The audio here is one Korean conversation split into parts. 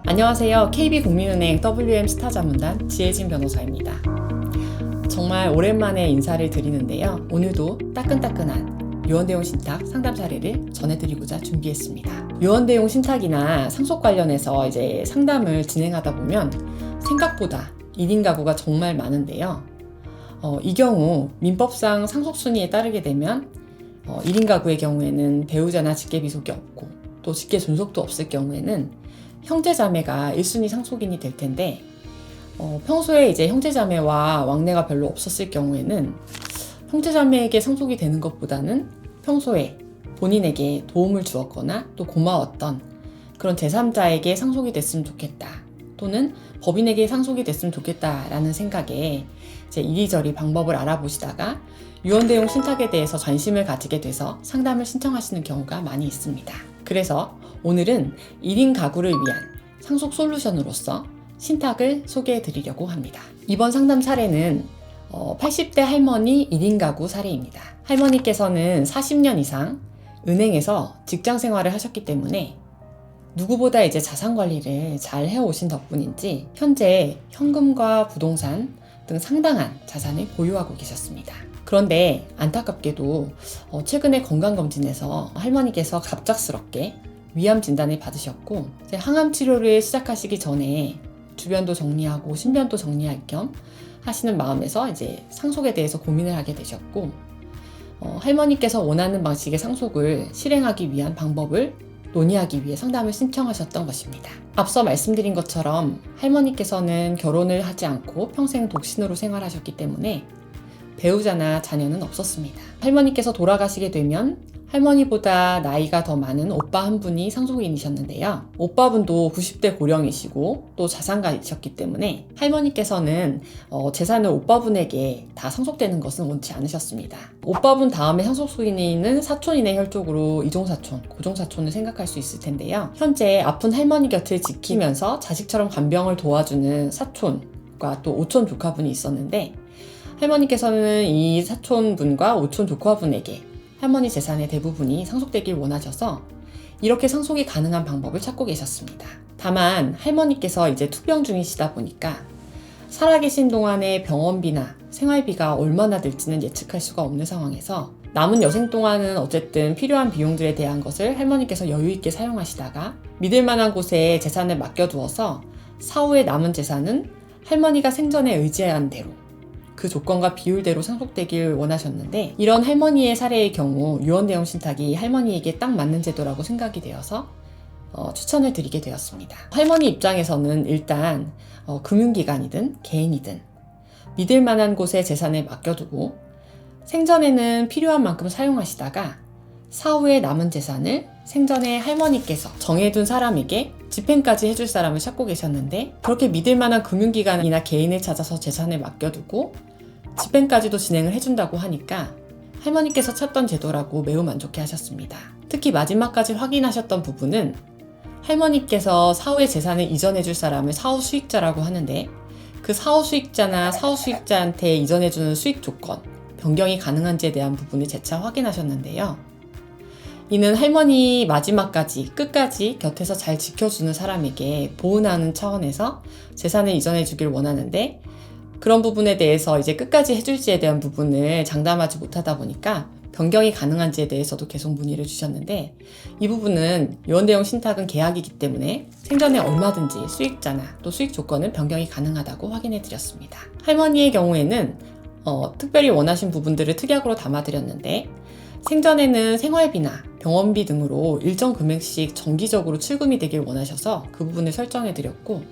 안녕하세요. KB국민은행 WM 스타자문단 지혜진 변호사입니다. 정말 오랜만에 인사를 드리는데요. 오늘도 따끈따끈한 유언대용 신탁 상담 사례를 전해드리고자 준비했습니다. 유언대용 신탁이나 상속 관련해서 이제 상담을 진행하다 보면 생각보다 1인 가구가 정말 많은데요. 이 경우 민법상 상속순위에 따르게 되면 1인 가구의 경우에는 배우자나 직계비속이 없고 또 직계 존속도 없을 경우에는 형제자매가 1순위 상속인이 될 텐데 평소에 이제 형제자매와 왕래가 별로 없었을 경우에는 형제자매에게 상속이 되는 것보다는 평소에 본인에게 도움을 주었거나 또 고마웠던 그런 제3자에게 상속이 됐으면 좋겠다 또는 법인에게 상속이 됐으면 좋겠다라는 생각에 이제 이리저리 방법을 알아보시다가 유언대용 신탁에 대해서 관심을 가지게 돼서 상담을 신청하시는 경우가 많이 있습니다. 그래서 오늘은 1인 가구를 위한 상속 솔루션으로서 신탁을 소개해 드리려고 합니다. 이번 상담 사례는 80대 할머니 1인 가구 사례입니다. 할머니께서는 40년 이상 은행에서 직장 생활을 하셨기 때문에 누구보다 이제 자산 관리를 잘 해오신 덕분인지 현재 현금과 부동산 등 상당한 자산을 보유하고 계셨습니다. 그런데 안타깝게도 최근에 건강검진에서 할머니께서 갑작스럽게 위암 진단을 받으셨고 항암 치료를 시작하시기 전에 주변도 정리하고 신변도 정리할 겸 하시는 마음에서 이제 상속에 대해서 고민을 하게 되셨고 할머니께서 원하는 방식의 상속을 실행하기 위한 방법을 논의하기 위해 상담을 신청하셨던 것입니다. 앞서 말씀드린 것처럼 할머니께서는 결혼을 하지 않고 평생 독신으로 생활하셨기 때문에 배우자나 자녀는 없었습니다. 할머니께서 돌아가시게 되면 할머니보다 나이가 더 많은 오빠 한 분이 상속인이셨는데요. 오빠분도 90대 고령이시고 또 자산가이셨기 때문에 할머니께서는 재산을 오빠분에게 다 상속되는 것은 원치 않으셨습니다. 오빠분 다음에 상속인인 사촌인의 혈족으로 이종사촌, 고종사촌을 생각할 수 있을 텐데요. 현재 아픈 할머니 곁을 지키면서 자식처럼 간병을 도와주는 사촌과 또 오촌 조카분이 있었는데 할머니께서는 이 사촌분과 오촌 조카분에게 할머니 재산의 대부분이 상속되길 원하셔서 이렇게 상속이 가능한 방법을 찾고 계셨습니다. 다만 할머니께서 이제 투병 중이시다 보니까 살아계신 동안의 병원비나 생활비가 얼마나 들지는 예측할 수가 없는 상황에서 남은 여생 동안은 어쨌든 필요한 비용들에 대한 것을 할머니께서 여유있게 사용하시다가 믿을 만한 곳에 재산을 맡겨두어서 사후에 남은 재산은 할머니가 생전에 의지한 대로 그 조건과 비율대로 상속되길 원하셨는데 이런 할머니의 사례의 경우 유언대용 신탁이 할머니에게 딱 맞는 제도라고 생각이 되어서 추천을 드리게 되었습니다. 할머니 입장에서는 일단 금융기관이든 개인이든 믿을 만한 곳에 재산을 맡겨두고 생전에는 필요한 만큼 사용하시다가 사후에 남은 재산을 생전에 할머니께서 정해둔 사람에게 집행까지 해줄 사람을 찾고 계셨는데 그렇게 믿을 만한 금융기관이나 개인을 찾아서 재산을 맡겨두고 집행까지도 진행을 해준다고 하니까 할머니께서 찾던 제도라고 매우 만족해 하셨습니다. 특히 마지막까지 확인하셨던 부분은 할머니께서 사후에 재산을 이전해줄 사람을 사후 수익자라고 하는데 그 사후 수익자나 사후 수익자한테 이전해주는 수익 조건, 변경이 가능한지에 대한 부분을 재차 확인하셨는데요. 이는 할머니 마지막까지 끝까지 곁에서 잘 지켜주는 사람에게 보은하는 차원에서 재산을 이전해 주길 원하는데 그런 부분에 대해서 이제 끝까지 해줄지에 대한 부분을 장담하지 못하다 보니까 변경이 가능한지에 대해서도 계속 문의를 주셨는데 이 부분은 유언대용 신탁은 계약이기 때문에 생전에 얼마든지 수익자나 또 수익 조건은 변경이 가능하다고 확인해 드렸습니다. 할머니의 경우에는 특별히 원하신 부분들을 특약으로 담아드렸는데 생전에는 생활비나 병원비 등으로 일정 금액씩 정기적으로 출금이 되길 원하셔서 그 부분을 설정해 드렸고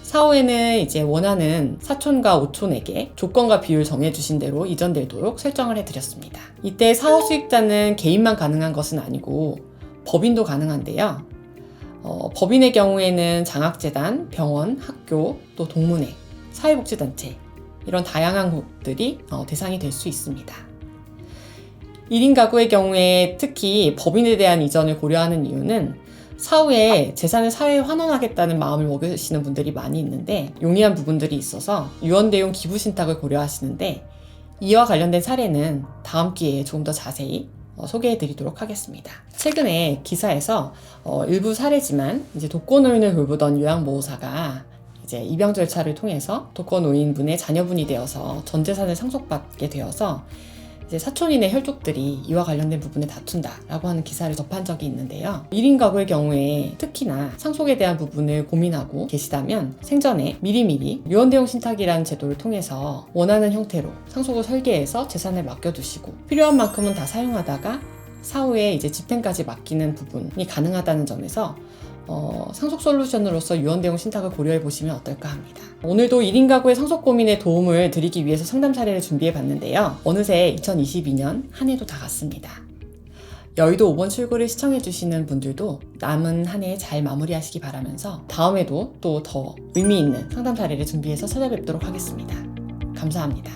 사후에는 이제 원하는 사촌과 오촌에게 조건과 비율 정해주신 대로 이전되도록 설정을 해드렸습니다. 이때 사후 수익자는 개인만 가능한 것은 아니고 법인도 가능한데요. 법인의 경우에는 장학재단, 병원, 학교, 또 동문회, 사회복지단체 이런 다양한 곳들이 대상이 될 수 있습니다. 1인 가구의 경우에 특히 법인에 대한 이전을 고려하는 이유는 사후에 재산을 사회에 환원하겠다는 마음을 먹으시는 분들이 많이 있는데 용이한 부분들이 있어서 유언대용 기부신탁을 고려하시는데 이와 관련된 사례는 다음 기회에 조금 더 자세히 소개해 드리도록 하겠습니다. 최근에 기사에서 일부 사례지만 이제 독거노인을 돌보던 요양보호사가 이제 입양 절차를 통해서 독거노인분의 자녀분이 되어서 전 재산을 상속받게 되어서 이제 사촌인의 혈족들이 이와 관련된 부분에 다툰다라고 하는 기사를 접한 적이 있는데요. 1인 가구의 경우에 특히나 상속에 대한 부분을 고민하고 계시다면 생전에 미리미리 유언대용 신탁이라는 제도를 통해서 원하는 형태로 상속을 설계해서 재산을 맡겨두시고 필요한 만큼은 다 사용하다가 사후에 이제 집행까지 맡기는 부분이 가능하다는 점에서 상속 솔루션으로서 유언대용 신탁을 고려해 보시면 어떨까 합니다. 오늘도 1인 가구의 상속 고민에 도움을 드리기 위해서 상담 사례를 준비해 봤는데요. 어느새 2022년 한 해도 다 갔습니다. 여의도 5번 출구를 시청해 주시는 분들도 남은 한 해 잘 마무리하시기 바라면서 다음에도 또 더 의미 있는 상담 사례를 준비해서 찾아뵙도록 하겠습니다. 감사합니다.